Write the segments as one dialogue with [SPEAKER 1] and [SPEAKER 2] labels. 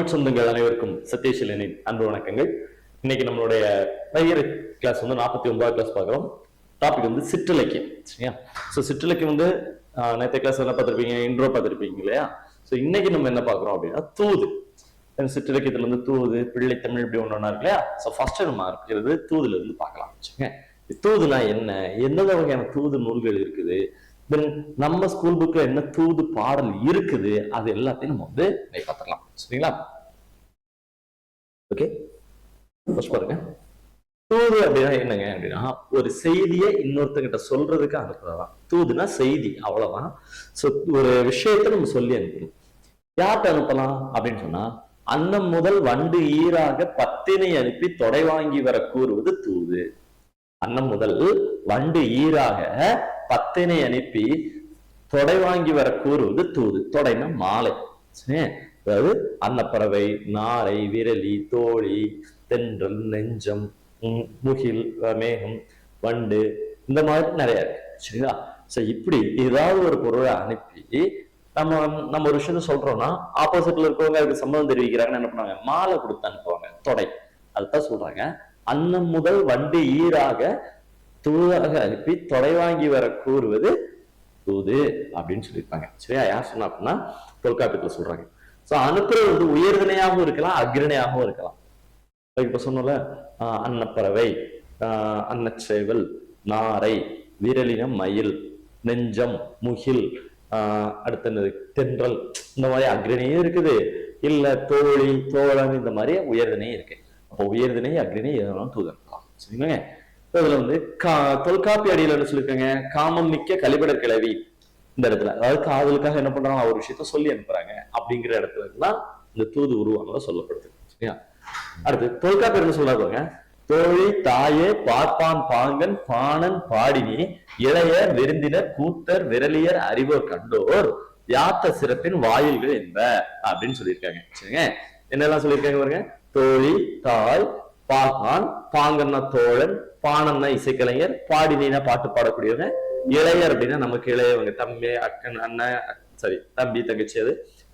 [SPEAKER 1] தமிழ் சொந்தங்கள் அனைவருக்கும் சத்யசீலனின் அன்பு வணக்கங்கள். இன்னைக்கு நம்மளுடைய வைகரை கிளாஸ் வந்து 49வது கிளாஸ் பார்க்குறோம். டாபிக் வந்து சிற்றிலக்கியம். சரியா? ஸோ சிற்றிலக்கியம் வந்து நேற்று கிளாஸ் என்ன பார்த்துருப்பீங்க, இன்ட்ரோ பார்த்துருப்பீங்க இல்லையா? ஸோ இன்னைக்கு நம்ம என்ன பார்க்குறோம் அப்படின்னா தூது. சிற்றிலக்கியத்துல இருந்து தூது, பிள்ளை தமிழ் இப்படி ஒன்று இருக்கு இல்லையா? ஸோ ஃபர்ஸ்ட் நம்ம இருக்கிறது தூதுல இருந்து பார்க்கலாம். வச்சுங்க, தூதுனா என்ன, எந்த வகையான தூது நூல்கள் இருக்குது, தென் நம்ம ஸ்கூல் புக்ல என்ன தூது பாடல் இருக்குது, அது எல்லாத்தையும் நம்ம வந்து பார்த்துக்கலாம். சரிங்களா? ஓகே, பாருங்க. தூது அப்படின்னா என்னங்க அப்படின்னா ஒரு செய்தியை இன்னொருத்தங்கிட்ட சொல்றதுக்கு அனுப்புறதான் தூதுனா. செய்தி அவ்வளவுதான். ஸோ ஒரு விஷயத்த நம்ம சொல்லி அனுப்பணும். யார்கிட்ட அனுப்பலாம் அப்படின்னு சொன்னா, அன்னம் முதல் வண்டு ஈராக பத்தினை அனுப்பி தொடை வாங்கி வர கூறுவது தூது. அன்னம் முதல் வண்டு ஈராக பத்தினை அனுப்பி தொடை வாங்கி வர கூறுவது தூது. தொடைனா மாலை. அதாவது அன்னப்பறவை, நாரை, விரலி, தோழி, தென்றல், நெஞ்சம், முகில், மேகம், வண்டு, இந்த மாதிரி நிறைய இருக்கு. சரிங்களா? சோ இப்படி ஏதாவது ஒரு பொருளை அனுப்பி நம்ம ஒரு விஷயத்த சொல்றோம்னா ஆப்போசிட்ல இருக்கவங்க அதுக்கு சம்மதம் தெரிவிக்கிறாங்கன்னு என்ன பண்ணுவாங்க, மாலை கொடுத்து அனுப்புவாங்க. தொடை. அதுதான் சொல்றாங்க, அன்னம் முதல் வண்டு ஈராக தூதாக அனுப்பி தொடை வாங்கி வர கூறுவது தூது அப்படின்னு சொல்லியிருப்பாங்க. சரியா? யார் சொன்னா அப்படின்னா தொல்காப்பியத்துல சொல்றாங்க. சோ அனுப்புறது வந்து உயர்திணையாகவும் இருக்கலாம், அக்ரணையாகவும் இருக்கலாம். இப்ப சொன்னோம்ல, அன்னப்பறவை, அன்னச்சேவல், நாரை, விரலினம், மயில், நெஞ்சம், முகில், அடுத்த தென்றல், இந்த மாதிரி அக்ரணியும் இருக்குது, இல்ல தோழி, தோழன், இந்த மாதிரி உயர்திணையும் இருக்கு. அப்போ உயர்திணை, அக்ரிணை எதனாலும் தூதரலாம். சரிங்களா? இதுல வந்து தொல்காப்பி அடியில என்ன சொல்லியிருக்காங்க, காமம் மிக்க கலிபடர் கிளவி. இந்த இடத்துல அதாவது காதலுக்காக என்ன பண்றாங்க, ஒரு விஷயத்த சொல்லி அனுப்புறாங்க அப்படிங்கிற இடத்துல தான் இந்த தூது உருவானதா சொல்லப்படுது. சரியா? அடுத்து தொல்காப்பி என்ன சொல்றாங்க, தோழி, தாயே, பார்ப்பான், பாங்கன், பாணன், பாடினி, இளைய, விருந்தினர், கூத்தர், விரலியர், அறிவோர், கண்டோர், யாத்த சிறப்பின் வாயில்கள் என்ப அப்படின்னு சொல்லியிருக்காங்க. சரிங்க, என்னெல்லாம் சொல்லியிருக்காங்க பாருங்க. தோழி, தாய், பாகான், பாங்கன்னா தோழன், பாணன்னா இசைக்கலைஞர், பாடினா பாட்டு பாடக்கூடியவங்க, இளையர் அப்படின்னா நமக்கு இளையவங்க, தம்பி, அக்கன், அண்ணன், சரி தம்பி, தங்கச்சி, அது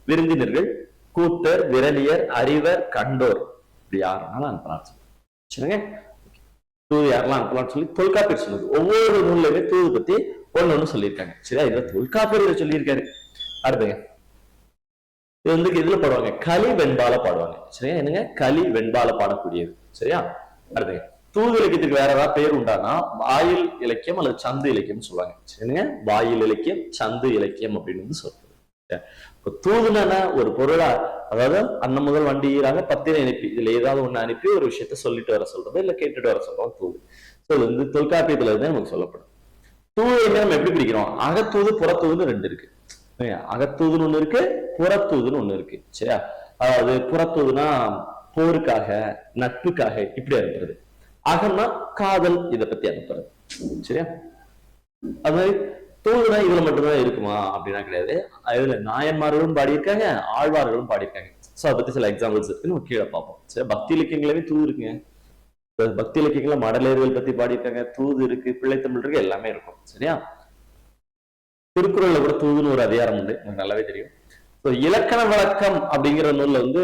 [SPEAKER 1] விருந்தினர்கள், கூத்தர், விரலியர், அறிவர், கண்டோர், இப்படி யாருனாலும் அனுப்பலாம். சரிங்க, தூது யாரெல்லாம் அனுப்பலாம்னு சொல்லி தொல்காப்பியர் சொல்லுது. ஒவ்வொரு நூல்லையுமே தூது பத்தி ஒண்ணு சொல்லியிருக்காங்க. சரியா? இதுல தொல்காப்பியர் சொல்லியிருக்காரு. அடுத்துங்க, இது வந்து இதுல பாடுவாங்க, களி வெண்பால பாடுவாங்க. சரியா? என்னங்க, களி வெண்பால பாடக்கூடியது. சரியா? அடுத்துங்க, தூது இலக்கியத்துக்கு வேற ஏதாவது பேர் உண்டானா வாயில் இலக்கியம் அல்லது சந்து இலக்கியம் சொல்லுவாங்க. சரிங்க, வாயில் இலக்கியம், சந்து இலக்கியம் அப்படின்னு வந்து சொல்றது. இப்ப தூதுனா ஒரு பொருளா, அதாவது அன்னம் முதல் வண்டி ஈராக பத்தினை அனுப்பி, இதுல ஏதாவது ஒண்ணு அனுப்பி ஒரு விஷயத்த சொல்லிட்டு வர சொல்றது, இல்ல கேட்டுட்டு வர சொல்றோம் தூது. ஸோ இது வந்து தொல்காப்பியத்துல இருந்து நமக்கு சொல்லப்படும். தூது நம்ம எப்படி பிரிக்கிறோம், அகத்தூது, புறத்தூதுன்னு ரெண்டு இருக்கு. அகத்தூதுன்னு ஒண்ணு இருக்கு, புறத்தூதுன்னு ஒண்ணு இருக்கு. சரியா? அதாவது புறத்தூதுனா போருக்காக, நட்புக்காக இப்படி அனுப்புறது. அகம்னா காதல், இதை பத்தி அனுப்புறது. சரியா? அது மாதிரி தூதுனா இதுல மட்டும்தான் இருக்குமா அப்படின்னா கிடையாது. இதுல நாயன்மார்களும் பாடியிருக்காங்க, ஆழ்வார்களும் பாடியிருக்காங்க. சோ அதை பத்தி சில எக்ஸாம்பிள்ஸ் இருக்கு, நம்ம கீழே பார்ப்போம். சரி, பக்தி இலக்கியங்களவே தூது இருக்குங்க. பக்தி இலக்கியங்கள மடலேறுகள் பத்தி பாடியிருக்காங்க, தூது இருக்கு, பிள்ளைத்தமிழ் இருக்கு, எல்லாமே இருக்கும். சரியா? திருக்குறள்ல கூட தூதுன்னு ஒரு அதிகாரம் உண்டு, எனக்கு நல்லாவே தெரியும். இலக்கண வழக்கம் அப்படிங்கிற நூல்ல வந்து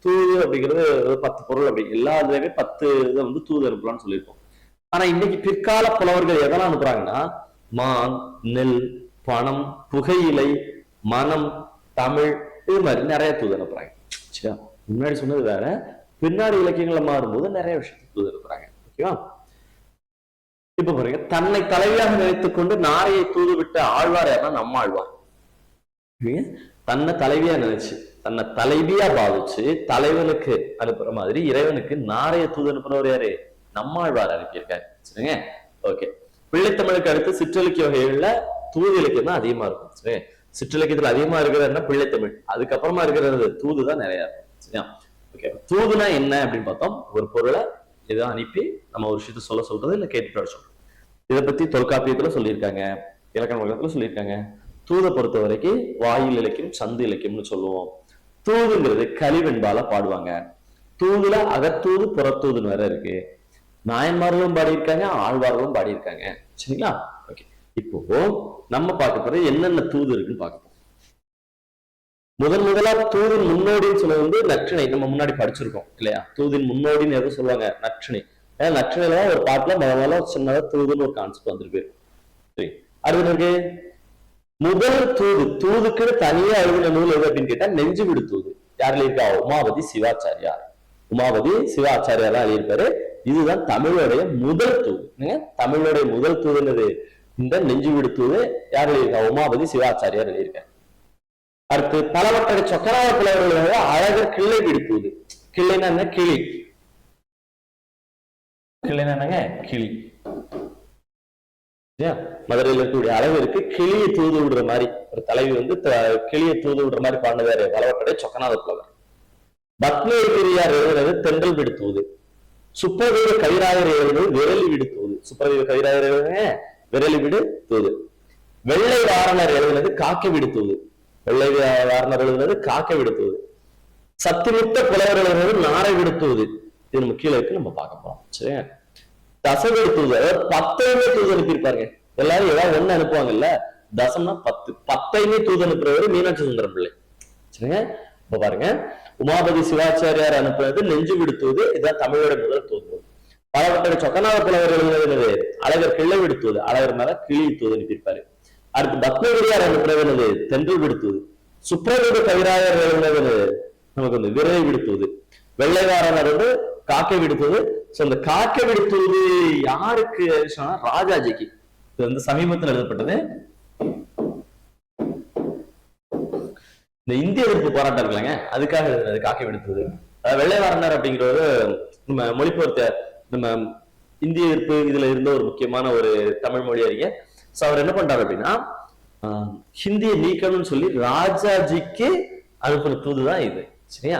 [SPEAKER 1] தூது அப்படிங்கிறது 10 பொருள், அப்படி எல்லா இதுலயுமே 10 இதை வந்து தூது அனுப்பலாம்னு சொல்லியிருக்கோம். ஆனா இன்னைக்கு பிற்கால புலவர்கள் எதெல்லாம் அனுப்புறாங்கன்னா, மான், நெல், பணம், புகையிலை, மனம், தமிழ், இது மாதிரி நிறைய தூது அனுப்புறாங்க. சரியா? முன்னாடி சொன்னது வேற, பின்னாடி இலக்கியங்களை மாறும்போது நிறைய விஷயத்தை தூது அனுப்புறாங்க. ஓகேவா? இப்ப பாருங்க, தன்னை தலைவியாக நினைத்துக் கொண்டு நாரையை தூது விட்ட ஆழ்வார் யாருன்னா நம்ம ஆழ்வார். தன்னை தலைவியா நினைச்சு, தன்னை தலைவியா பாவிச்சு தலைவனுக்கு அனுப்புற மாதிரி இறைவனுக்கு நாரைய தூது அனுப்புறவர் யாரு, நம்மாழ்வார் அனுப்பியிருக்காரு. சரிங்க, ஓகே. பிள்ளைத்தமிழுக்கு அடுத்து சிற்றிலக்கிய வகைகள்ல தூது இலக்கியம் தான் அதிகமா இருக்கும். சரி, சிற்றிலக்கியத்துல அதிகமா இருக்கிறதுனா பிள்ளைத்தமிழ், அதுக்கப்புறமா இருக்கிறது தூது தான் நிறைய இருக்கும். சரியா? ஓகே, தூதுனா என்ன அப்படின்னு பார்த்தோம், ஒரு பொருளை ஏதோ அனுப்பி நம்ம ஒரு விஷயத்த சொல்றது, இல்ல கேட்டுட்டு வர சொல்றது. இதை பத்தி தொல்காப்பியத்துல சொல்லியிருக்காங்க, இலக்கண வழக்கத்துல சொல்லியிருக்காங்க. தூதை பொறுத்த வரைக்கும் வாயில் இலக்கியம், சந்து இலக்கியம்னு சொல்லுவோம். தூதுங்கிறது களிவெண்பால பாடுவாங்க. தூதுல அகத்தூது, புறத்தூதுன்னு வேற இருக்கு. நாயன்மார்களும் பாடியிருக்காங்க, ஆழ்வார்களும் பாடியிருக்காங்க. சரிங்களா? ஓகே, இப்போ நம்ம பார்க்க போறது என்னென்ன தூது இருக்குன்னு பார்க்க முதலா தூதின் முன்னோடின்னு சொன்னது வந்து நற்றிணை. நம்ம முன்னாடி படிச்சிருக்கோம் இல்லையா? தூதின் முன்னோடின்னு எதுவும் சொல்லுவாங்க, நற்றிணை. ஏன்னா நற்றிணையில ஒரு பாட்டுல முதல்ல சின்னதா தூதுன்னு ஒரு கான்செப்ட் வந்துருக்கு. சரி, அடுத்து இருக்கு முதல் தூது. தூதுக்குன்னு தனியா எழுதின நூல் எது அப்படின்னு கேட்டா நெஞ்சு விடு தூது. யாருல இருக்கா? உமாபதி சிவாச்சாரியார். உமாபதி சிவாச்சாரியார் தான் எழுதியிருப்பாரு. இதுதான் தமிழுடைய முதல் தூது. தமிழுடைய முதல் தூதுன்றது இந்த நெஞ்சு விடு தூது. யார் எழுதியிருக்கா? உமாபதி சிவாச்சாரியார் எழுதியிருக்காரு. அடுத்து பலவற்றை சொக்கராய புலவர்களாக அழகர் கிள்ளை விடுத்துவது. கிள்ளைன்னா என்ன? கிளி. கிள்ளைன்னா என்னங்க? கிளி. மதுரையில் இருக்கக்கூடிய அழகருக்கு கிளியை தூது விடுற மாதிரி ஒரு தலைவி வந்து கிளியை தூது விடுற மாதிரி பாடுனதாரு பலவற்றை சொக்கநாத புலவர். பத்மகிரியார் எழுதுறது தென்றல் விடுத்துவது. சுப்பரதீவ கவிராயர் எழுதுறது விரலி விடுத்துவது. சுப்பரதீவ கவிராயர் எழுதுங்க விரலி விடுத்துவது. வெள்ளை வாரணர் எழுதுனது காக்கை விடுத்துவது. வெள்ளை வாரணர் எழுதுனது காக்கை விடுத்துவது. சத்திமுத்த புலவர் எழுதுனது நாரை விடுத்துவது. இது நம்ம கீழே இருக்கு, நம்ம பார்க்க போறோம். சரியா? தசகடி தூது, அதாவது 10 தூது அனுப்பியிருப்பாருங்க. எல்லாரும் ஏதாவது ஒண்ணு அனுப்புவாங்கல்ல, தசம்னா 10. 10 தூது அனுப்புறவர் மீனாட்சி சுந்தரம் பிள்ளை. சரிங்க, இப்ப பாருங்க, உமாபதி சிவாச்சாரியார் அனுப்புறது நெஞ்சு விடுத்துவது. இதுதான் தமிழோட முதல் தூது. பலவற்றை சொக்கநாத புலவர் எழுதுனது அழகர் கிள்ளை விடுத்துவது. அழகர் மேல கிளி தூது அனுப்பியிருப்பாரு. அடுத்து பத்மகிரியார் அனுப்புறது தென்றல் விடுத்துவது. சுப்ரதீப கவிராயர் எழுதுனது நமக்கு வந்து விரலை விடுத்துவது. வெள்ளைவாரனர் வந்து காக்கை விடுத்துவது. சோ இந்த காக்கை விடுத்துவது யாருக்கு சொன்னா ராஜாஜிக்கு. இது வந்து சமீபத்தில் எழுதப்பட்டது. இந்த இந்திய எதிர்ப்பு போராட்டம் இருக்கலாங்க, அதுக்காக எழுதுனது காக்கை விடுத்துவது. வெள்ளைவாரனர் அப்படிங்கிறவரு நம்ம மொழிபெயர்த்த நம்ம இந்திய எதிர்ப்பு இதுல இருந்த ஒரு முக்கியமான ஒரு தமிழ் மொழி அறிஞர். சோ அவர் என்ன பண்றாரு அப்படின்னா ஹிந்தியை நீக்கணும்னு சொல்லி ராஜாஜிக்கு அனுப்புற தூதுதான் இது. சரியா?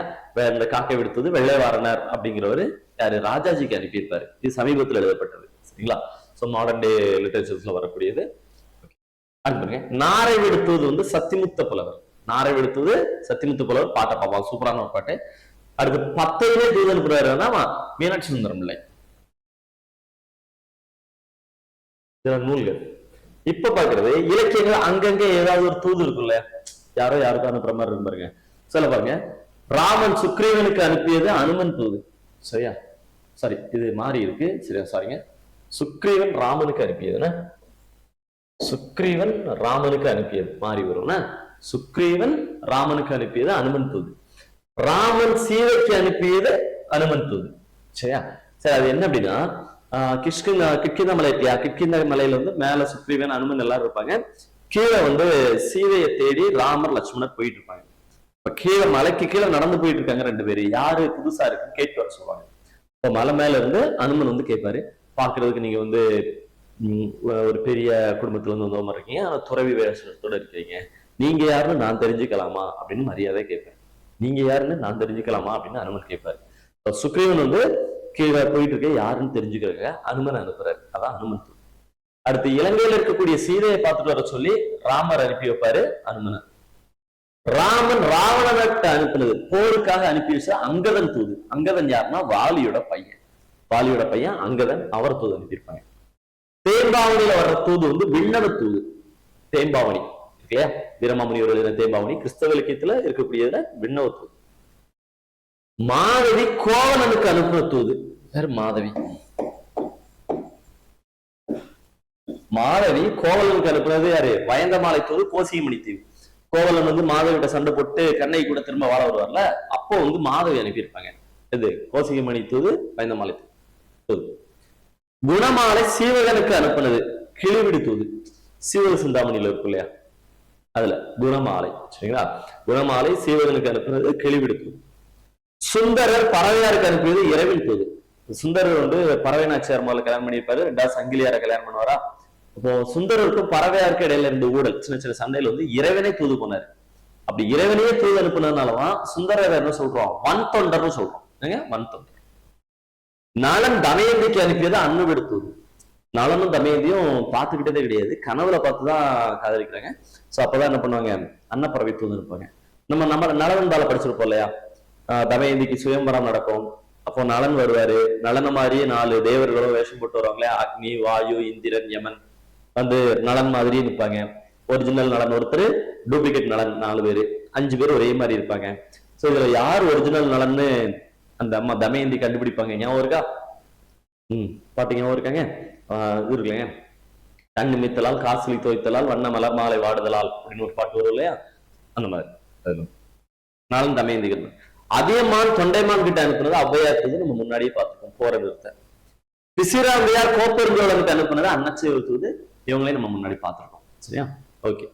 [SPEAKER 1] இந்த காக்கை விடுத்தது வெள்ளைவாரனர் அப்படிங்கிறவரு யாரு? ராஜாஜிக்கு அனுப்பியிருப்பாரு. இது சமீபத்தில் எழுதப்பட்டது. சரிங்களா? சோ மாடர்ன் டே லிட்டரேச்சர்ஸ்ல வரக்கூடியது. அடுத்து நாரை விடுத்துவது வந்து சத்திமுத்த புலவர். நாரை விடுத்துவது சத்திமுத்த புலவர். பாட்டை பாப்பா, சூப்பரான ஒரு பாட்டு. அடுத்து 10 தூது அனுப்புறாருன்னா மீனாட்சி சுந்தரம் பிள்ளை. நூல்கள் இப்ப பாக்குறது இலக்கியங்கள் அங்கங்க ஏதாவது ஒரு தூது இருக்குல்ல, யாரோ யாருக்கும் அனுப்புற மாதிரி இருக்கு பாருங்க. சொல்ல பாருங்க, ராமன் சுக்ரீவனுக்கு அனுப்பியது அனுமன் தூது. சரியா? சாரி, இது மாறி இருக்கு. சரியா? சாரிங்க, சுக்ரீவன் ராமனுக்கு அனுப்பியதுன்னா சுக்ரீவன் ராமனுக்கு அனுப்பியது மாறி வரும்னா சுக்ரீவன் ராமனுக்கு அனுப்பியது அனுமன் தூது. ராமன் சீதைக்கு அனுப்பியது அனுமன் தூது. சரியா? சரி, அது என்ன அப்படின்னா கிஷ்கிந்த மலை இல்லையா? கிஷ்கிந்த மலையில வந்து மேல சுக்ரீவன் அனுமன் எல்லாரும் இருப்பாங்க. கீழே வந்து சீதையை தேடி ராமர் லட்சுமணர் போயிட்டு இருப்பாங்க. இப்ப கீழே மலைக்கு கீழே நடந்து போயிட்டு இருக்காங்க 2 பேரு. யாரு புதுசா இருக்குன்னு கேட்டு வர சொல்லுவாங்க. இப்ப மலை மேல இருந்து அனுமன் வந்து கேட்பாரு, பாக்குறதுக்கு நீங்க வந்து ஒரு பெரிய குடும்பத்துல இருந்து வந்தவங்க இருக்கீங்க, ஆனா துறவி வேஷத்தோட இருக்கிறீங்க, நீங்க யாருன்னு நான் தெரிஞ்சுக்கலாமா அப்படின்னு மரியாதை கேட்பேன். நீங்க யாருன்னு நான் தெரிஞ்சுக்கலாமா அப்படின்னு அனுமன் கேட்பாரு. சுக்ரீவன் வந்து கீழே போயிட்டு இருக்க யாருன்னு தெரிஞ்சுக்கிறதுக்கு அனுமன் அனுப்புறாரு. அதான் அனுமன் தூது. அடுத்து இலங்கையில இருக்கக்கூடிய சீதையை பார்த்துட்டு வர சொல்லி ராமர் அனுப்பி வைப்பாரு அனுமனை. ராமன் ராவணனுக்கு அனுப்பினது போருக்காக அனுப்பி வச்ச அங்கதன் தூது. அங்கதன் யாருன்னா வாலியோட பையன். வாலியோட பையன் அங்கதன், அவர் தூது அனுப்பியிருப்பாங்க. தேம்பாவணியில வர்ற தூது வந்து விண்ணவ தூது. தேம்பாவணி இல்லையா? வீரமாமுனிவர் எழுதின தேம்பாவணி கிறிஸ்தவ இலக்கியத்துல இருக்கக்கூடியதுல விண்ணவ தூது. மாதவி கோவலனுக்கு அனுப்புற தூது. யார்? மாதவி. மாதவி கோவலனுக்கு அனுப்புறது யாரு? வயந்தமாலை தூது, கோசியமணி தீவு. கோவலன் வந்து மாதவிட்ட சண்டை போட்டு கண்ணை கூட திரும்ப வாழ வருவார்ல, அப்போ வந்து மாதவி அனுப்பியிருப்பாங்க. இது கோசியமணி தூது, வயந்தமாலை தூது. குணமாலை சீவகனுக்கு அனுப்புனது கிளிவிடு தூது. சீவக சிந்தாமணியில இருக்கும் இல்லையா, அதுல குணமாலை. சரிங்களா? குணமாலை சீவகனுக்கு அனுப்புனது கிளிவிடு தூது. சுந்தரர் பறவையாருக்கு அனுப்பியது இரவில் தூது. சுந்தரர் வந்து பறவை நாச்சியார் முதல்ல கல்யாணம் பண்ணியிருப்பாரு, 2 சங்கிலியார கல்யாணம் பண்ணுவாரா. இப்போ சுந்தரருக்கும் பறவையாருக்கு இடையில இருந்த ஊழல், சின்ன சின்ன சண்டையில வந்து இறைவனே தூது போனாரு. அப்படி இறைவனையே தூது அனுப்புனதுனாலதான் சுந்தரர் என்ன சொல்றோம்? வன் தொண்டர்னு சொல்றோம். வன் தொண்டர். நலன் தமயந்திக்கு அனுப்பியது அன்னுவிடு தூது. நலனும் தமயந்தியும் பார்த்துக்கிட்டதே கிடையாது, கனவுல பார்த்துதான் காதலிக்கிறாங்க. சோ அப்பதான் என்ன பண்ணுவாங்க? அன்னப்பறவை தூது அனுப்புவாங்க. நம்ம நலவந்தால படிச்சிருப்போம் இல்லையா? தமயந்திக்கு சுயம்பரம் நடக்கும். அப்போ நலன் வருவாரு. நலன மாதிரியே 4 தேவர்களும் வேஷம் போட்டு வருவாங்களே, அக்னி, வாயு, இந்திரன், யமன் வந்து நலன் மாதிரியே நிற்பாங்க. ஒரிஜினல் நலன் ஒருத்தர், டூப்ளிகேட் நலன் 4 பேரு. 5 பேர் ஒரே மாதிரி இருப்பாங்க. சோ இதுல யார் ஒரிஜினல் நலன்னு அந்த அம்மா தமயந்தி கண்டுபிடிப்பாங்க. ஞாபகம் இருக்கா? பாட்டு ஞாபகம் இருக்காங்க? இது இருக்குல்லைங்க, கண் நிமித்தலால் காசுலி தோய்த்தலால் வண்ண மலர் மாலை வாடுதலால் அப்படின்னு ஒரு பாட்டு வரும் இல்லையா? அந்த மாதிரி நாளும் தமயந்திகள். அதியமான் தொண்டைமான் கிட்ட அனுப்புனது ஔவையார் நம்ம முன்னாடியே பார்த்துக்கோம். போற விருத்த பிசிராந்தையார் கோப்பெருஞ்சோழனுக்கு அனுப்புனது அன்னச்சேவல் தூது, இவங்களையும் நம்ம முன்னாடி பார்த்திருக்கோம். சரியா? ஓகே.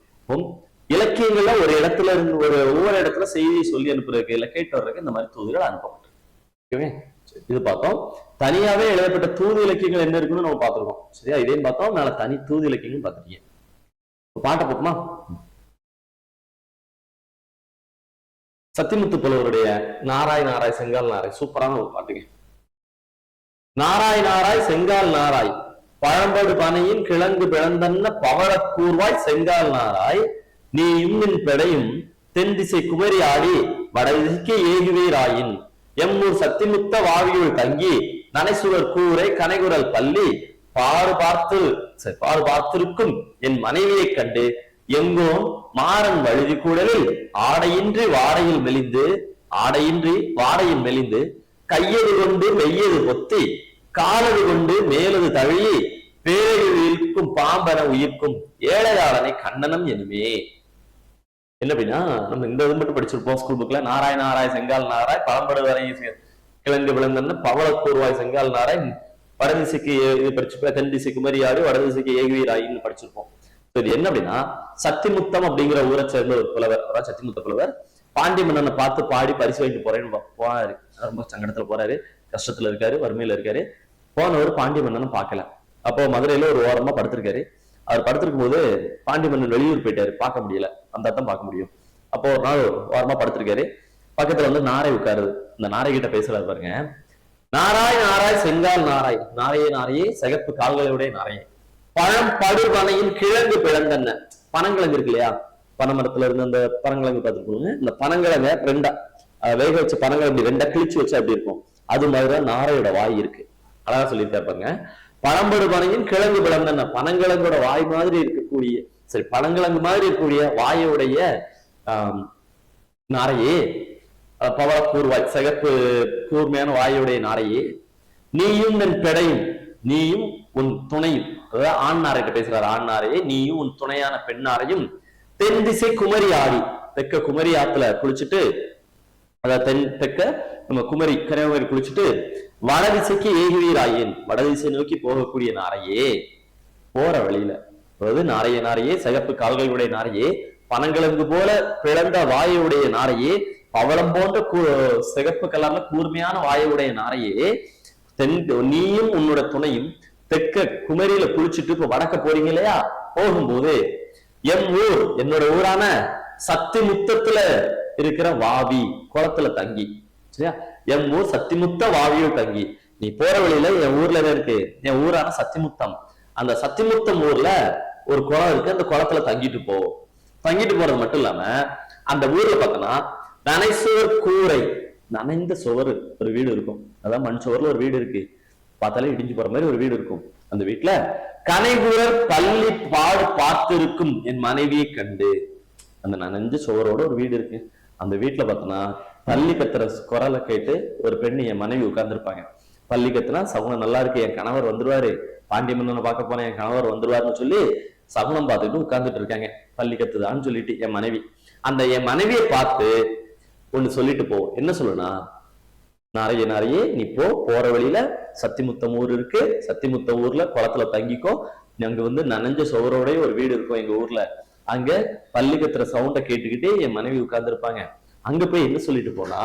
[SPEAKER 1] இலக்கியங்கள்ல ஒரு இடத்துல இருந்து ஒவ்வொரு இடத்துல செய்தியை சொல்லி அனுப்புறதுக்கு இல்ல கேட்டு வர்றதுக்கு இந்த மாதிரி தூதுகள் அனுப்பப்பட்டு. இது பார்த்தோம். தனியாவே எழுதப்பட்ட தூது இலக்கியங்கள் என்ன இருக்குன்னு நம்ம பார்த்திருக்கோம். சரியா? இதையும் பார்த்தோம். மேல தனி தூது இலக்கியங்கள் பார்த்துருக்கீங்க. பாட்டை பார்ப்போமா? சத்திமுத்து புலவருடைய நாராய் நாராய் செங்கால் நாராய் சூப்பரான ஒரு பாட்டுங்க. நாராய் நாராய் செங்கால் நாராய் பழம்படு பனையின் கிழங்கு பிளந்தன்ன பவள கூர்வாய் செங்கால் நாராய் நீ இம்மின் பெடையும் தென் திசை குமரி ஆடி வடதிசைக்கு ஏகுவீராயின் எம்மூர் சத்திமுத்த வாவியுள் தங்கி நனைசுவர் கூரை கனைகுரல் பள்ளி பாடு பார்த்திருக்கும் என் மனைவியை கண்டு எங்கோ மாறன் வழுதி கூடலில் ஆடையின்றி வாடையில் மெலிந்து கையது கொண்டு மெய்யது பொத்தி காலது கொண்டு மேலது தழுவி பேரழிவிற்கும் பாம்பன உயிர்க்கும் ஏழையாளனை கண்ணனம் எனுமே. என்ன அப்படின்னா, நம்ம இந்த இது மட்டும் படிச்சிருப்போம் ஸ்கூல் புக்ல. நாராய் நாராய் செங்கால் நாராய் பழம்படு வரை கிழங்கு விளந்தன்னு பவள கூர்வாய் செங்கால் நாராய் வடதிசைக்கு படிச்சிருப்போம், தென் திசை குமரியாடு வடதிசைக்கு ஏகுவீராயின்னு படிச்சிருப்போம். இது என்ன அப்படின்னா, சத்திமுத்தம் அப்படிங்கிற ஊரை சேர்ந்த ஒரு புலவர், அதாவது சத்திமுத்த புலவர் பாண்டி மன்னனை பார்த்து பாடி பரிசு வாங்கிட்டு போறேன்னு போறாரு. ரொம்ப சங்கடத்துல போறாரு, கஷ்டத்துல இருக்காரு, வறுமையில இருக்காரு. போனவர் பாண்டி மன்னனை பார்க்கல. அப்போ மதுரையில ஒரு ஓரமா படுத்திருக்காரு. அவர் படுத்திருக்கும் போது பாண்டி மன்னன் வெளியூர் போயிட்டாரு, பார்க்க முடியல, அந்த தான் பார்க்க முடியும். அப்போ ஒரு நாள் ஓரமா படுத்திருக்காரு. பக்கத்துல வந்து நாரை உட்காருது. இந்த நாரை கிட்ட பேசுறாரு பாருங்க. நாராய் நாராய் செங்கால் நாராய் நாரையே நாரையே சிகப்பு கால்களுடைய நாரையே பழம் படுபனையின் கிழங்கு பிளந்தன்ன. பனங்கிழங்கு இருக்கு இல்லையா? பனைமரத்துல இருந்து அந்த பனங்கிழங்கு பார்த்துருக்கோங்க. இந்த பனங்கிழங்க ரெண்டா வேக வச்ச பனங்கிழங்கு ரெண்டா கிழிச்சு வச்சா அப்படி இருக்கும். அது மாதிரிதான் நாரையோட வாய் இருக்கு. அழகா சொல்லியிருப்பாங்க. பழம்படு பனையின் கிழங்கு பிளந்தன்ன, பனங்கிழங்கோட வாய் மாதிரி இருக்கக்கூடிய, சரி பனங்கிழங்கு மாதிரி இருக்கக்கூடிய வாயுடைய நாரையே, பவள கூர்வாய் சிகப்பு கூர்மையான வாயுடைய நாரையே, நீயும் என் பெடையும், நீயும் உன் துணையும், அதாவது ஆண் நாரைட்ட பேசுறாரு. ஆண் நாரையே நீயும் உன் துணையான பெண்ணாரையும் தென் திசை குமரி ஆடி, தெற்க குமரி ஆத்துல குளிச்சுட்டு, அதாவது தெற்க நம்ம குமரி கன்னியாகுமரி குளிச்சுட்டு வடதிசைக்கு ஏகுவீராயின், வடதிசை நோக்கி போகக்கூடிய நாரையே, போற வழியில, அதாவது நாரையே சிகப்பு கால்களுடைய நாரையே, பனங்கிழங்கு போல பிளந்த வாயுடைய நாரையே, பவளம் போன்ற சிகப்பு கலர்ல கூர்மையான வாயுடைய நாரையே, நீயும் உன்னோட துணையும் தெற்க குமரியில குளிச்சுட்டு இப்ப வடக்க போறீங்க இல்லையா? போகும்போது எம் ஊர், என்னோட ஊரான சத்திமுத்தத்துல இருக்கிற வாவி குளத்துல தங்கி, சரியா? எம் ஊர் சத்திமுத்த வாவியும் தங்கி, நீ போற வழியில என் ஊர்ல இருக்கு, என் ஊரான சத்திமுத்தம், அந்த சத்திமுத்தம் ஊர்ல ஒரு குளம் இருக்கு, அந்த குளத்துல தங்கிட்டு போ. தங்கிட்டு போறது மட்டும் இல்லாம அந்த ஊர்ல பார்த்தோம்னா நனைசுவர் கூரை, நனைந்த சுவர் ஒரு வீடு இருக்கும். அதான் மண் சுவர்ல ஒரு வீடு இருக்கு, பார்த்தாலே இடிஞ்சு போற மாதிரி ஒரு வீடு இருக்கும். அந்த வீட்டுல கனைகுரல் பள்ளி பாடு பார்த்திருக்கும் என் மனைவியை கண்டு, அந்த நனைஞ்ச சுவரோட ஒரு வீடு இருக்கு. அந்த வீட்டுல பார்த்தோம்னா பள்ளி கத்துற குரலை கேட்டு ஒரு பெண் என் மனைவி உட்கார்ந்துருப்பாங்க. பள்ளி கத்துனா சகுனம் நல்லா இருக்கு, என் கணவர் வந்துருவாரு, பாண்டிய மன்னனை பார்க்க போனேன், என் கணவர் வந்துருவாருன்னு சொல்லி சகுனம் பார்த்துட்டு உட்கார்ந்துட்டு இருக்காங்க. பள்ளி கத்துதான்னு சொல்லிட்டு என் மனைவி, அந்த என் மனைவியை பார்த்து ஒண்ணு சொல்லிட்டு போவோம். என்ன சொல்லுனா, நாரையே நீ போற வழியில சத்திமுத்தம் ஊர் இருக்கு, சத்திமுத்தம் ஊர்ல குளத்துல தங்கிக்கோ, அங்க வந்து நனைஞ்ச சுவரோடய ஒரு வீடு இருக்கும் எங்க ஊர்ல, அங்க பள்ளி கத்துற சவுண்ட கேட்டுக்கிட்டே என் மனைவி உட்கார்ந்து இருப்பாங்க. அங்க போய் என்ன சொல்லிட்டு போனா,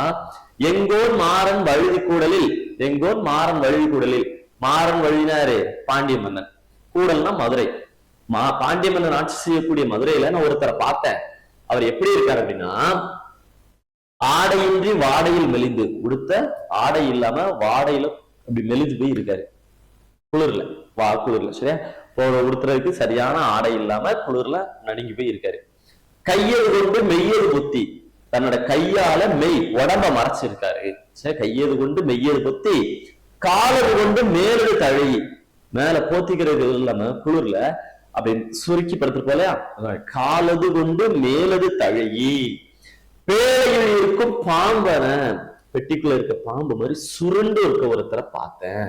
[SPEAKER 1] எங்கோன் மாறன் வழுதி கூடலில், எங்கோன் மாறன் வழுதி கூடலில், மாறன் வழினாரு பாண்டிய மன்னன், கூடல்னா மதுரை, பாண்டிய மன்னன் ஆட்சி செய்யக்கூடிய மதுரையில நான் ஒருத்தரை பார்த்தேன். அவர் எப்படி இருக்காரு அப்படின்னா, ஆடையின்றி வாடையில் மெலிந்து, உடுத்த ஆடை இல்லாம வாடையில அப்படி மெலிஞ்சு போய் இருக்காரு, குளிர்ல குளிர்ல, சரியா? உடுத்துறதுக்கு சரியான ஆடை இல்லாம குளிர்ல நடுங்கி போய் இருக்காரு. கையது கொண்டு மெய்யது பொத்தி, தன்னோட கையால மெய் உடம்ப மறைச்சிருக்காரு. சரி, கையது கொண்டு மெய்யது பொத்தி, காலது கொண்டு மேலது தழி, மேல போத்திக்கிறது இல்லாம குளிர்ல அப்படி சுருக்கி படுத்து போலையா, காலது கொண்டு மேலது தழி, பேழையில் இருக்கும் பாம்பன, பெட்டிக்குள்ள இருக்க பாம்பு மாதிரி சுருண்டு இருக்க ஒருத்தரை பார்த்தேன்,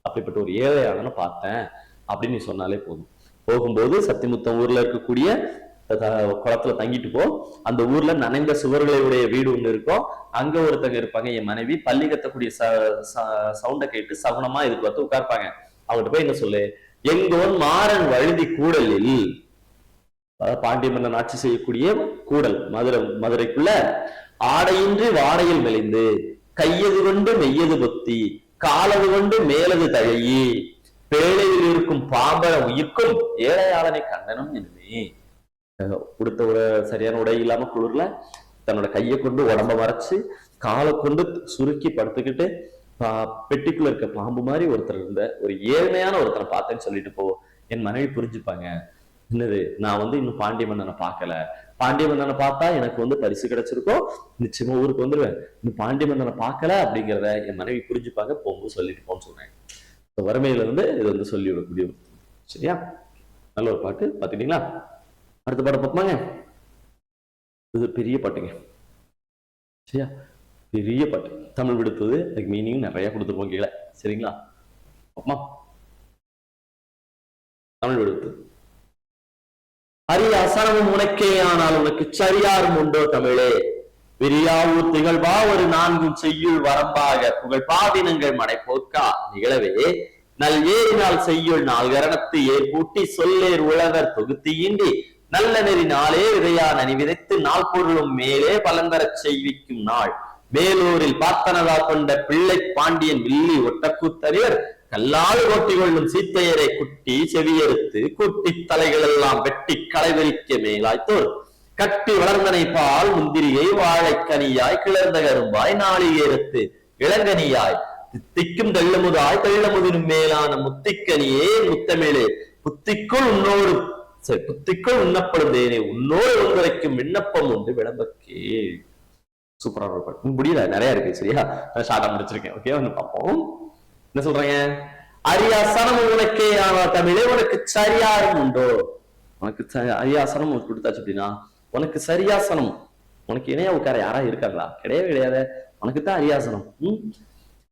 [SPEAKER 1] அப்படிப்பட்ட ஒரு ஏழையாளனை பார்த்தேன் அப்படின்னு நீ சொன்னாலே போதும். போகும்போது சத்திமுத்தம் ஊர்ல இருக்கக்கூடிய குளத்துல தங்கிட்டு போ. அந்த ஊர்ல நனைந்த சுவர்களை உடைய வீடு ஒண்ணு இருக்கும். அங்க ஒருத்தங்க இருப்பாங்க, என் மனைவி பள்ளி கத்தக்கூடிய சவுண்ட கேட்டு சகுனமா இதுக்கு பார்த்து உட்கார்ப்பாங்க. அவங்ககிட்ட போய் என்ன சொல்லு, எங்கோன் மாறன் வழுதி கூடலில், பாண்டிய மன்னன் ஆட்சி செய்யக்கூடிய கூடல் மதுரைக்குள்ள ஆடையின்றி வாடையில் மெலிந்து கையது கொண்டு மெய்யது பொத்தி காலது கொண்டு மேலது தழையி பேழையில் இருக்கும் பாம்பர உயிர்க்கும் ஏழையாளனை கண்டனம் என்னமே. உடுத்த சரியான உடை இல்லாம குளிர்ல தன்னோட கையை கொண்டு உடம்ப மறைச்சு காலை கொண்டு சுருக்கி படுத்துக்கிட்டு பெட்டிக்குள்ள இருக்க பாம்பு மாதிரி ஒருத்தர் இருந்த ஒரு ஏழ்மையான ஒருத்தரை பார்த்தேன்னு சொல்லிட்டு போ. என் மனைவி புரிஞ்சுப்பாங்க, என்னது நான் இன்னும் பாண்டிய மன்னனை பார்க்கல, பாண்டிய மன்னனை பார்த்தா எனக்கு பரிசு கிடைச்சிருக்கோம், நிச்சயமா ஊருக்கு வந்துருவேன், இன்னும் பாண்டிய மன்னனை பார்க்கல அப்படிங்கிறத என் மனைவி புரிஞ்சுப்பாங்க, போகும்போது சொல்லிட்டு போன்னு சொல்றேன். வறுமையில இது சொல்லி விடக்கூடிய. சரியா, நல்ல ஒரு பாட்டு பாத்துட்டீங்களா? அடுத்த பாட்டு பார்ப்போமாங்க. இது பெரிய பாட்டுங்க. சரியா, பெரிய பாட்டு, தமிழ் விடுத்தது, அதுக்கு மீனிங் நிறைய கொடுத்துருப்போம் கீழே. சரிங்களா, தமிழ் விடுத்து. அரிய அசனமும் உனக்கே ஆனால் உனக்கு சரியாரும் உண்டோ தமிழே, விரியாவூர் திகழ்வா ஒரு நான்கும் செய்யுள் வரம்பாக புகழ் பாவினங்கள் மடை போக்கா நிகழவே நல் ஏறினால் செய்யுள் நாள் கரணத்து ஏற்பூட்டி சொல்லேர் உழவர் தொகுத்தியின்றி நல்ல நெறி நாளே விதையா நனி விதைத்து நாள் பொருளும் மேலே பலந்தரச் செய்விக்கும் நாள் வேலூரில் பார்த்தனதா கொண்ட பிள்ளை பாண்டியன் வில்லி ஒட்டக்கூத்தரியர் கல்லாறு ஓட்டி கொள்ளும் சீத்தையரை குட்டி செவியறுத்து குட்டி தலைகள் எல்லாம் வெட்டி களைவெறிக்க மேலாய்த்தோர் கட்டி வளர்ந்தனை பால் முந்திரியை வாழைக்கனியாய் கிளர்ந்த கரும்பாய் நாளிகேரத்து இளங்கனியாய் தித்திக்கும் தெள்ளமுதாய் தெள்ளமுதினும் மேலான முத்திக்கனியே முத்தமிழே புத்திக்குள் உன்னோடு புத்திக்குள் உண்ணப்படும் தேனே உன்னோடு ஒன்றைக்கும் விண்ணப்பம் உண்டு விளம்பக்கே. சூப்பரான பாட்டு, முடியல, நிறைய இருக்கு. சரியா, ஷார்ட்டா முடிச்சிருக்கேன். ஓகே, ஒண்ணு பார்ப்போம். என்ன சொல்றீங்க? அரியாசனம் உனக்கே ஆனா தமிழே உனக்கு சரியாரும் உண்டோ. உனக்கு அரியாசனம் கொடுத்தாச்சு அப்படின்னா உனக்கு சரியாசனம், உனக்கு இணையா உட்கார யாரா இருக்காங்களா? கிடையவே கிடையாது. உனக்கு தான் அரியாசனம்.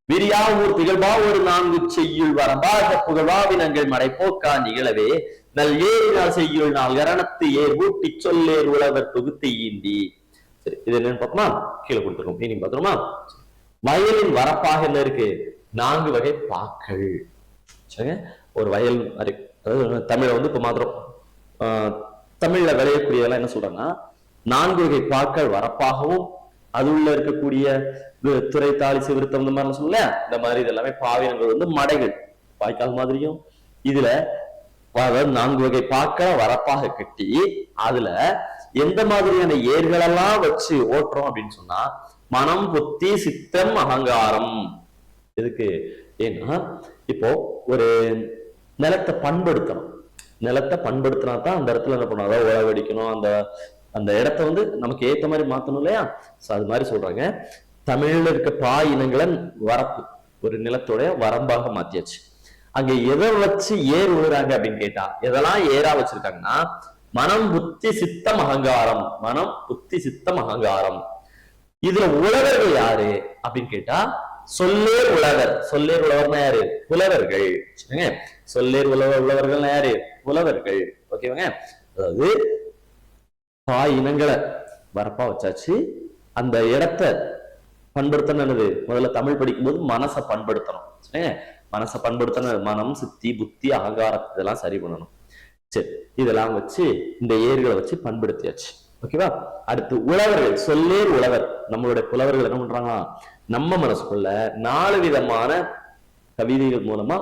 [SPEAKER 1] விரியா ஊர் திகழ்வா ஒரு நான்கு செய்யுள் வரம்பாக புகழ்வாவினங்கள் மடை போக்கா நிகழவே நல் ஏறினால் செய்யுள் நாள் கரணத்து ஏர் ஊட்டி சொல்லேர் உழவர் தொகுத்து ஈண்டி. சரி, இது என்னன்னு பார்த்தோமா, கீழே கொடுத்துருக்கோம். மீனிங் பார்த்துருமா? வயலின் வரப்பாக என்ன இருக்கு? 4 வகை பாக்கள். சரிங்க, ஒரு வயல், அதாவது தமிழை இப்ப மாத்திரம் தமிழ்ல விளையக்கூடியதெல்லாம் என்ன சொல்றாங்கன்னா 4 வகை பாக்கள் வரப்பாகவும் அது உள்ள இருக்கக்கூடிய துறை தாலி சிவிருத்தம் இந்த மாதிரி சொல்லல, இந்த மாதிரி இதெல்லாமே பாவினங்கள் மடைகள் வாய்க்கால் மாதிரியும் இதுல 4 வகை பாக்களை வரப்பாக கட்டி அதுல எந்த மாதிரியான ஏர்களெல்லாம் வச்சு ஓட்டுறோம் அப்படின்னு சொன்னா மனம் புத்தி சித்தம் அகங்காரம். எதுக்கு? ஏன்னா இப்போ ஒரு நிலத்தை பண்படுத்தணும், நிலத்தை பண்படுத்தினா தான் அந்த இடத்துல என்ன பண்ணும், அதாவது உழவடிக்கணும், அந்த அந்த இடத்த நமக்கு ஏத்த மாதிரி மாத்தணும் இல்லையா? அது மாதிரி சொல்றாங்க. தமிழ்ல இருக்க பா இனங்களை வரப்பு ஒரு நிலத்தோடைய வரம்பாக மாத்தியாச்சு. அங்க எதை வச்சு ஏர் விழுறாங்க அப்படின்னு கேட்டா எதெல்லாம் ஏரா வச்சிருக்காங்கன்னா மனம் புத்தி சித்தம் அகங்காரம், மனம் புத்தி சித்தம் அகங்காரம். இதுல உழவர்கள் யாரு அப்படின்னு கேட்டா சொல்லேர் உழவர். சொல்லேர் உழவர்னா யாரு? புலவர்கள். சரிங்க, சொல்லேர் உழவர்கள் யாரு? புலவர்கள். ஓகேவாங்க. அதாவது இனங்களை வரப்பா வச்சாச்சு. அந்த இடத்த பண்படுத்தணும்னது முதல்ல தமிழ் படிக்கும்போது மனசை பண்படுத்தணும். சரிங்க, மனசை பண்படுத்தணும், மனம் சித்தி புத்தி அகங்காரம் இதெல்லாம் சரி பண்ணணும். சரி, இதெல்லாம் வச்சு இந்த ஏர்களை வச்சு பண்படுத்தியாச்சு. ஓகேவா? அடுத்து உழவர்கள், சொல்லேர் உழவர். நம்மளுடைய புலவர்கள் என்ன பண்றாங்க, நம்ம மனசுக்குள்ள 4 விதமான கவிதைகள் மூலமா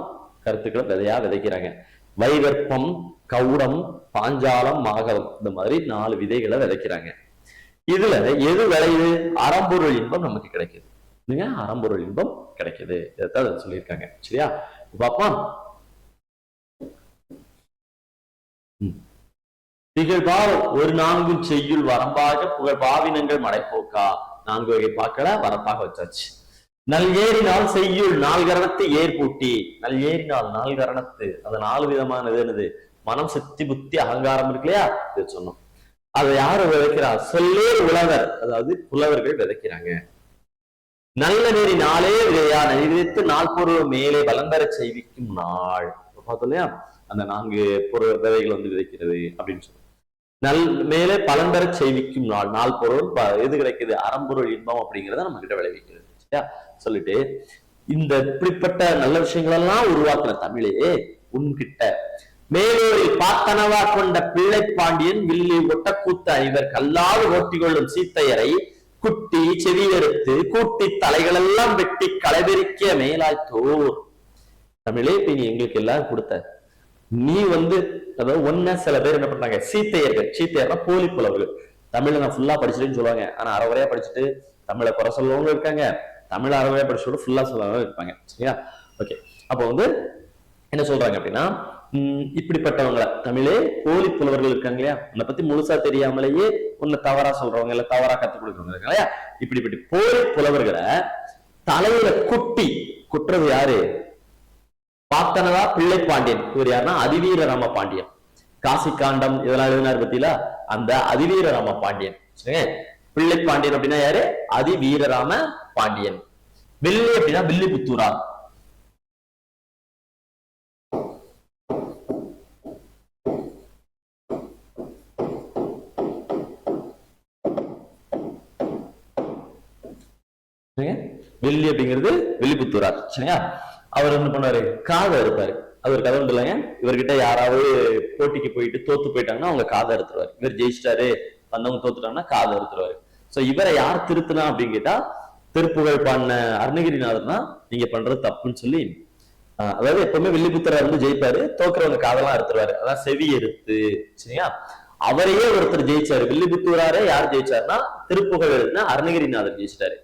[SPEAKER 1] கருத்துக்களை விதையா விதைக்கிறாங்க. வைகற்பம், கவுடம், பாஞ்சாலம், மாகவம், இந்த மாதிரி 4 விதைகளை விதைக்கிறாங்க. இதுல எது விளையுது? அறம்பொருள் இன்பம் நமக்கு கிடைக்குது. அறம்பொருள் இன்பம் கிடைக்குது. இதைத்தான் சொல்லியிருக்காங்க. சரியா, பாப்பா. திகழ்பா ஒரு 4 செய்யுள் வரம்பாக புகழ் பாவினங்கள் மடைப்போக்கா. 4 வகை பாக்களை வரப்பாக வச்சாச்சு. நல் ஏறினால் செய்யுள் 4 கரணத்து ஏர் பூட்டி. நல் ஏறினால் 4 கரணத்து, அந்த 4 விதமானது என்னது? மனம் சித்தி புத்தி அகங்காரம் இருக்கு இல்லையா? இது சொன்னோம். அதை யாரு விதைக்கிறா? சொல்லே உழவர், அதாவது புலவர்கள் விதைக்கிறாங்க. நல்ல நெறி நாளே விதையா நெறிவித்து நாள் பொருள் மேலே வளம்பெற செய்விக்கும் நாள். பார்த்தோம் இல்லையா, அந்த 4 பொருள் விதைகள் வந்து விதைக்கிறது அப்படின்னு சொல்லி மேலே பலம்பெற செய்விக்கும் நாள். நாள் பொருள் எது கிடைக்குது? அறம்பொருள் இன்பம் அப்படிங்கிறத நம்ம கிட்ட விளைவிக்கிறது. சரியா சொல்லிட்டு இந்த இப்படிப்பட்ட நல்ல விஷயங்கள் எல்லாம் உருவாக்குற தமிழே உன்கிட்ட மேலூரில் பார்த்தனவா கொண்ட பிள்ளை பாண்டியன் வில்லி ஒட்டக்கூத்த அணிவர் கல்லாது ஓட்டி கொள்ளும் சீத்தையரை குட்டி செவியெடுத்து கூட்டி தலைகள் எல்லாம் வெட்டி களைபெருக்கிய மேலாய்த்தோர். தமிழே இப்ப நீ எங்களுக்கு எல்லாரும் கொடுத்த, நீ வந்து அதாவது ஒன்ன சில பேர் என்ன பண்றாங்க, சீத்தையர்கள். சீத்தையர்னா போலி புலவர்கள். தமிழை நான் ஃபுல்லா படிச்சுட்டேன்னு சொல்லுவாங்க, ஆனா அறவரையா படிச்சுட்டு தமிழை குறை சொல்லவங்க இருக்காங்க, தமிழ் அறவரையா படிச்சுட்டு ஃபுல்லா சொல்லவங்க இருப்பாங்க. சரியா? ஓகே, அப்போ வந்து என்ன சொல்றாங்க அப்படின்னா, இப்படிப்பட்டவங்களை தமிழே போலி புலவர்கள் இருக்காங்க இல்லையா, உன்னை பத்தி முழுசா தெரியாமலேயே உன்னை தவறா சொல்றவங்க இல்ல தவறா கத்துக் கொடுக்குறவங்க இருக்காங்க இல்லையா, இப்படிப்பட்ட போலி புலவர்களை தலையில குட்டுறது யாரு? பார்த்தனவா பிள்ளை பாண்டியன். இவர் யாருன்னா அதிவீர ராம பாண்டியன். காசி காண்டம் இதெல்லாம் எழுதினார் பத்தியில, அந்த அதிவீர ராம பாண்டியன். சரி, பிள்ளை பாண்டியன் அப்படின்னா யாரு? அதிவீரராம பாண்டியன். வில்லி அப்படின்னா வில்லி புத்தூரா. வெள்ளி அப்படிங்கிறது வில்லிபுத்தூரார். சரியா? அவர் என்ன பண்ணாரு? காதை அறுப்பாரு. அது ஒரு கதை உண்டு இல்லைங்க, இவர்கிட்ட யாராவது போட்டிக்கு போயிட்டு தோத்து போயிட்டாங்கன்னா அவங்க காதை அறுத்துருவாரு. இவர் ஜெயிச்சிட்டாரு, வந்தவங்க தோத்துட்டாங்கன்னா காதை அறுத்துருவாரு. சோ இவரை யார் திருத்தினா அப்படின்னு கேட்டா, திருப்புகழ் பாடின அருணகிரிநாதர் தான் நீங்க பண்றது தப்புன்னு சொல்லி, அதாவது எப்பவுமே வில்லிபுத்தரர் வந்து ஜெயிப்பாரு, தோக்குறவங்க காதெல்லாம் அறுத்துருவாரு. அதான் செவி எருத்து. சரியா? அவரையே ஒருத்தர் ஜெயிச்சாரு. வில்லிபுத்தூராரே யார் ஜெயிச்சாருன்னா திருப்புகழ் எழுதின அருணகிரிநாதர் ஜெயிச்சிட்டாரு.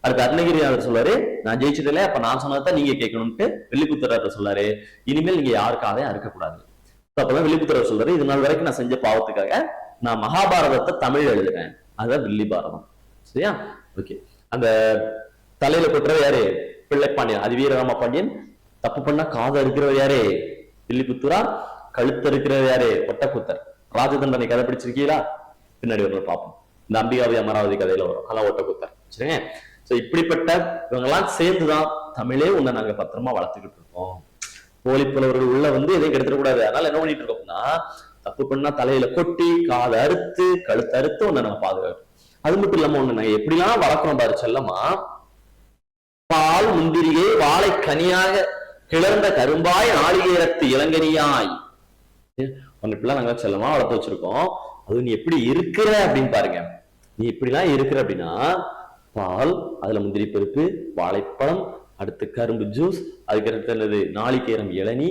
[SPEAKER 1] அதுக்கு அருணகிரிநாதர் சொல்றாரு, நான் ஜெயிச்சதில்லை, அப்ப நான் சொன்னதான் நீங்க கேட்கணும்ட்டு வில்லிபுத்தரர் சொல்லாரு, இனிமேல் நீங்க யாருக்காக அறுக்கக்கூடாது. அப்பதான் வில்லிபுத்தரர் சொல்றாரு, இது நாள் வரைக்கும் நான் செஞ்ச பாவத்துக்காக நான் மகாபாரதத்தை தமிழ் எழுதுறேன், அதுதான் வில்லி பாரதம். சரியா? ஓகே, அந்த தலையில கொட்டுறது யாரு? பிள்ளைப்பாண்டியன், அதிவீரராம பாண்டியன். தப்பு பண்ணா காதை இருக்கிறவர் யாரு? வில்லிபுத்தூரா. கழுத்து இருக்கிறவர் யாரு? ஒட்டக்கூத்தர். ராஜதண்டனை கதை பிடிச்சிருக்கீங்களா? பின்னாடி ஒரு பார்ப்போம், இந்த அம்பிகாவி அமராவதி கதையில வரும், அதான் ஒட்டக்கூத்தர். சரிங்க? இப்படிப்பட்ட இவங்கெல்லாம் சேர்ந்துதான் தமிழே உன்னை நாங்க பத்திரமா வளர்த்துக்கிட்டு இருக்கோம். போலி புலவர்கள் உள்ள வந்து எதையும் கெடுத்துடக்கூடாது. அதனால என்ன பண்ணிட்டு இருக்கோம்னா, தப்பு பண்ணா தலையில கொட்டி காதை அறுத்து கழுத்து அறுத்து உன்னை நம்ம பாதுகாக்கணும். அது மட்டும் இல்லாம ஒண்ணு நாங்க எப்படிலாம் வளர்க்கணும் பாரு செல்லமா, பால் முந்திரியை வாழை கனியாக கிளர்ந்த கரும்பாய் நாளிகேரத்து இளங்கனியாய், உன்னை இப்படிலாம் நாங்க செல்லமா வளர்த்து வச்சிருக்கோம். அது நீ எப்படி இருக்கிற அப்படின்னு பாருங்க. நீ இப்படிலாம் இருக்கிற அப்படின்னா, பால், அதுல முந்திரி பருப்பு, வாழைப்பழம், அடுத்து கரும்பு ஜூஸ், அதுக்கு என்னது நாளிகேரம் இளநீ,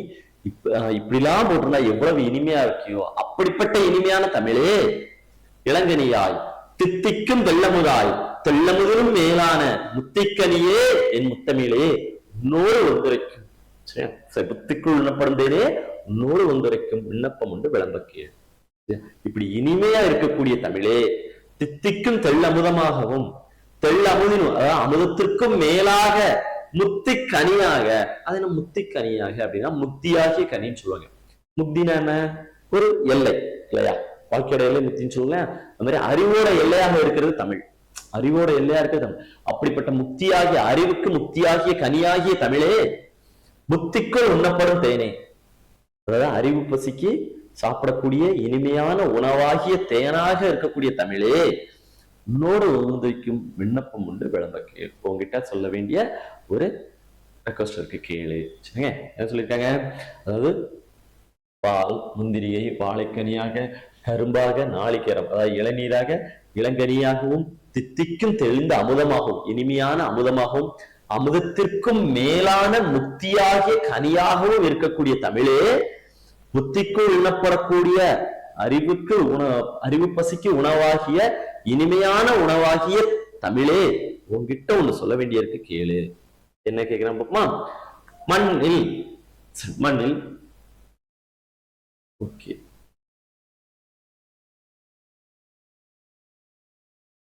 [SPEAKER 1] இப்படிலாம் போட்டிருந்தா எவ்வளவு இனிமையா இருக்கியோ அப்படிப்பட்ட இனிமையான தமிழே இளங்கனியாய் தித்திக்கும் வெள்ளமுதாய் தெள்ளமுதலும் மேலான முத்திக்கனியே என் முத்தமிழே உன்னோடு வந்துரைக்கும். புத்திக்குள் உண்ணப்படுந்தேனே உன்னோடு வந்துரைக்கும் விண்ணப்பம் உண்டு விளம்பக்கே. இப்படி இனிமையா இருக்கக்கூடிய தமிழே தித்திக்கும் தெள்ளமுதமாகவும் தெள்ளமுதினும், அதாவது அமுதத்திற்கும் மேலாக முத்தி கனியாக, அது என்ன முத்தி கனியாக அப்படின்னா முத்தியாகிய கனின்னு சொல்லுவாங்க. முத்தினா என்ன? ஒரு எல்லை இல்லையா, வாழ்க்கையோட எல்லை முத்தின்னு சொல்லுவாங்க. அந்த மாதிரி அறிவோட எல்லையாக இருக்கிறது தமிழ். அறிவோட எல்லையா இருக்கிறது தமிழ். அப்படிப்பட்ட முத்தியாகிய, அறிவுக்கு முத்தியாகிய கனியாகிய தமிழே புத்திக்குள் உண்ணப்படும் தேனே, அதாவது அறிவு பசிக்கு சாப்பிடக்கூடிய இனிமையான உணவாகிய தேனாக இருக்கக்கூடிய தமிழே உன்னோடு உந்துக்கும் விண்ணப்பம் உண்டு விளம்பக்கே. உங்ககிட்ட சொல்ல வேண்டிய ஒரு ரெக்வஸ்ட் இருக்கு, கேளு. சரிங்க? என்ன சொல்லியிருக்காங்க? அதாவது பால் முந்திரியை வாழைக்கனியாக கரும்பாக நாளிகேரம், அதாவது இளநீராக இளங்கனியாகவும் தித்திக்கும் தெளிந்த அமுதமாகவும் இனிமையான அமுதமாகவும் அமுதத்திற்கும் மேலான முத்தியாகிய கனியாகவும் இருக்கக்கூடிய தமிழே புத்திக்குள் உண்ணப்படக்கூடிய அறிவுக்கு அறிவு பசிக்கு உணவாகிய இனிமையான உணவாகிய தமிழே உங்ககிட்ட ஒண்ணு சொல்ல வேண்டியிருக்கு, கேளு. என்ன கேட்கிறேன் பாப்போமா? மண்ணில் மண்ணில் ஓகே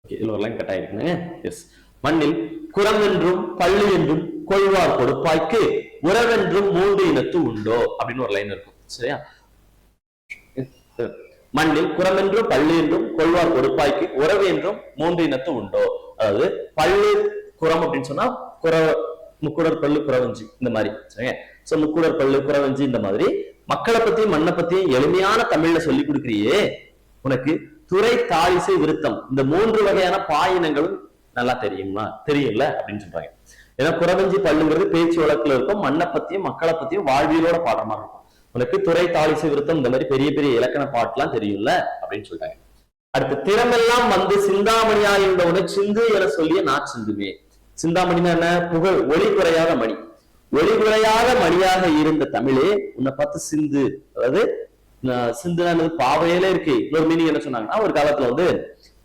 [SPEAKER 1] இதுல ஒரு லைன் கட் ஆயிருக்குங்க. எஸ், மண்ணில் குரமென்றும் பள்ளி என்றும் கொள்வார் கொடுப்பாய்க்கு உறவென்றும் மூன்று இனத்து உண்டோ அப்படின்னு ஒரு லைன் இருக்கும். சரியா? மண்ணில் குரம் என்றும் பள்ளி என்றும் கொள்வார் கொடுப்பாய்க்கு உறவு என்றும் மூன்று இனத்து உண்டோ. அதாவது பள்ளு குரம் அப்படின்னு சொன்னா முக்குடர் பல்லு குறவஞ்சி இந்த மாதிரி சரிங்க. சோ முக்குடர் பல்லு குறவஞ்சி இந்த மாதிரி மக்களை பத்தியும் மண்ணை பத்தியும் எளிமையான தமிழ்ல சொல்லி கொடுக்குறியே, உனக்கு துறை தாழிசை விருத்தம் இந்த மூன்று வகையான பாயினங்களும் நல்லா தெரியும்ல அப்படின்னு சொல்றாங்க. ஏன்னா குறவஞ்சி பல்லுங்கிறது பேச்சு வழக்குல இருக்கும், மண்ணை பத்தியும் மக்களை பத்தியும் வாழ்வியலோட பாடுற மாதிரி இருக்கும். உனக்கு துறை தாழிசை விருத்தம் இந்த மாதிரி பெரிய பெரிய இலக்கண பாட்டுலாம் தெரியும்ல அப்படின்னு சொல்றாங்க. அடுத்து திறமெல்லாம் வந்து சிந்தாமணியா இருந்தவனை சிந்து என சொல்லிய நான் சிந்துமே. சிந்தாமணினா என்ன? புகழ் ஒளி குறையாத மணி. ஒளி குறையாத மணியாக இருந்த தமிழே உன்னை பார்த்து சிந்து, அதாவது சிந்துனா பாவையில இருக்கு. இன்னொரு மீனிங் என்ன சொன்னாங்கன்னா, ஒரு காலத்துல வந்து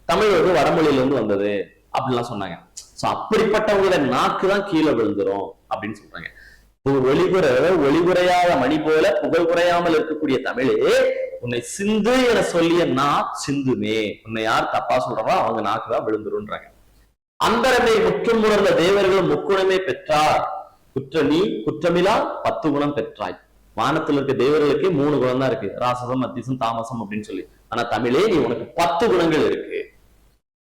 [SPEAKER 1] தமிழ் வந்து வடமொழியில இருந்து வந்தது அப்படின்லாம் சொன்னாங்க. சோ அப்படிப்பட்டவங்களோட நாக்கு தான் கீழே விழுந்துரும் அப்படின்னு சொல்றாங்க. ஒளிகுறையாத மணி போல புகழ் குறையாமல் இருக்கக்கூடிய தமிழே உன்னை சிந்து என சொல்லிய நாக் சிந்துமே. உன்னை யார் தப்பா சொல்றா அவங்க நாக்குதான் விழுந்துருன்றாங்க. அந்தரமே முற்றும் உணர்ந்த தேவர்களும் முக்குணமே பெற்றார், குற்ற நீ குற்றமிலா 10 குணம் பெற்றாய். வானத்துல இருக்க தேவர்களுக்கு 3 குணம் தான் இருக்கு, ராசசம் அத்திசம் தாமசம் அப்படின்னு சொல்லி. ஆனா தமிழே நீ உனக்கு 10 குணங்கள் இருக்கு.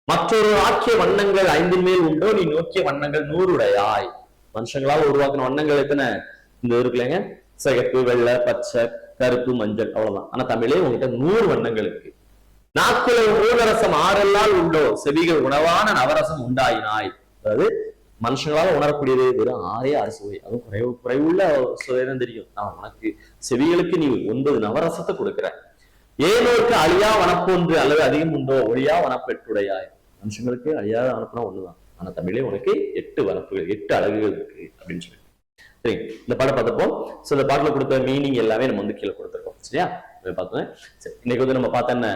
[SPEAKER 1] மற்றொரு ஆக்கிய வண்ணங்கள் 5 மேல் உண்டோ, நீ நோக்கிய வண்ணங்கள் 100 உடையாய். மனுஷங்களால் உருவாக்கின வண்ணங்கள் எத்தனை இந்த இருக்குல்லங்க, சிகப்பு வெள்ளை பச்சை கருப்பு மஞ்சள் அவ்வளவுதான். ஆனா தமிழே உங்ககிட்ட 100 வண்ணங்கள் இருக்கு. நாக்குல ஊனரசம் 6 உண்டோ, செவிகள் உணவான நவரசம் உண்டாயினாய். அதாவது மனுஷங்களால உணரக்கூடியது வெறும் 6 சுவை, அதுவும் குறைவுள்ள சுவைதான் தெரியும். உனக்கு செவிகளுக்கு நீ 9 நவரசத்தை கொடுக்குற. ஏனோருக்கு அழியா வனப்பொன்று அல்லது அதிகம் உண்டோ, ஒழியா வனப்பெற்றுடையாய். மனுஷங்களுக்கு அழியாத வனப்புனா ஒண்ணுதான், ஆனா தமிழே உனக்கு 8 வனப்புகள் 8 அழகுகள் இருக்கு அப்படின்னு சொல்லி. சரி, இந்த பாடம் பார்த்தப்போ இந்த பாட்டுல கொடுத்த மீனிங் எல்லாமே நம்ம வந்து கீழே கொடுத்துருக்கோம். சரியா பார்த்தோம். சரி, இன்னைக்கு வந்து நம்ம பார்த்த என்ன,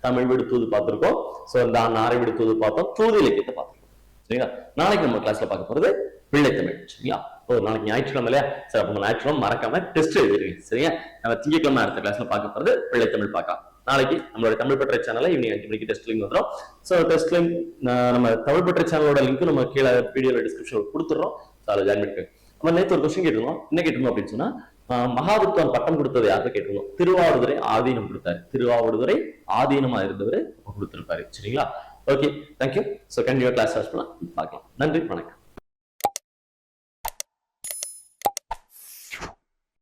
[SPEAKER 1] தமிழ் வீடு தூது பார்த்திருக்கோம். சோ இந்த நாரை வீடு தூது பார்த்தோம், தூது இலக்கியத்தை பார்த்திருக்கோம். சரிங்களா, நாளைக்கு நம்ம கிளாஸ்ல பார்க்க போறது பிள்ளைத்தமிழ். சரிங்களா, நாளைக்கு ஞாயிற்றுக்கிழமை இல்லையா? சரி, அப்ப ஞாயிற்றுக்கிழமை மறக்காம டெஸ்ட் எழுதிருங்க. சரியா, நம்ம திங்கட்கிழமை அடுத்த கிளாஸ்ல பார்க்க போறது பிள்ளைத்தமிழ் பார்க்கலாம். நாளைக்கு நம்மளோட தமிழ் பற்றை சேனல்ல ஈவினிங் 5 மணிக்கு டெஸ்ட் லிங்க் வந்துடும். ஸோ டெஸ்ட் லிங்க் நம்ம தமிழ் பற்றை சேனலோட லிங்க் நம்ம கீழே வீடியோல டிஸ்கிரிப்ஷன் கொடுத்துடுறோம். அதில் ஜாயின் பண்ணிக்க. நம்ம நேற்று ஒரு கொஸ்டின் கேட்டிருந்தோம். என்ன கேட்டிருந்தோம் அப்படின்னு சொன்னா, மகாவித்வான் பட்டம் கொடுத்தது யாருக்கு கேட்டிருந்தோம்? திருவாவடுதுறை ஆதீனம் கொடுத்தாரு. திருவாவடுதுறை ஆதீனமா இருந்தவர் கொடுத்திருப்பாரு. சரிங்களா, ஓகே, தேங்க்யூ. ஸோ கண்டிப்பா கிளாஸ் பார்க்கலாம். நன்றி, வணக்கம்.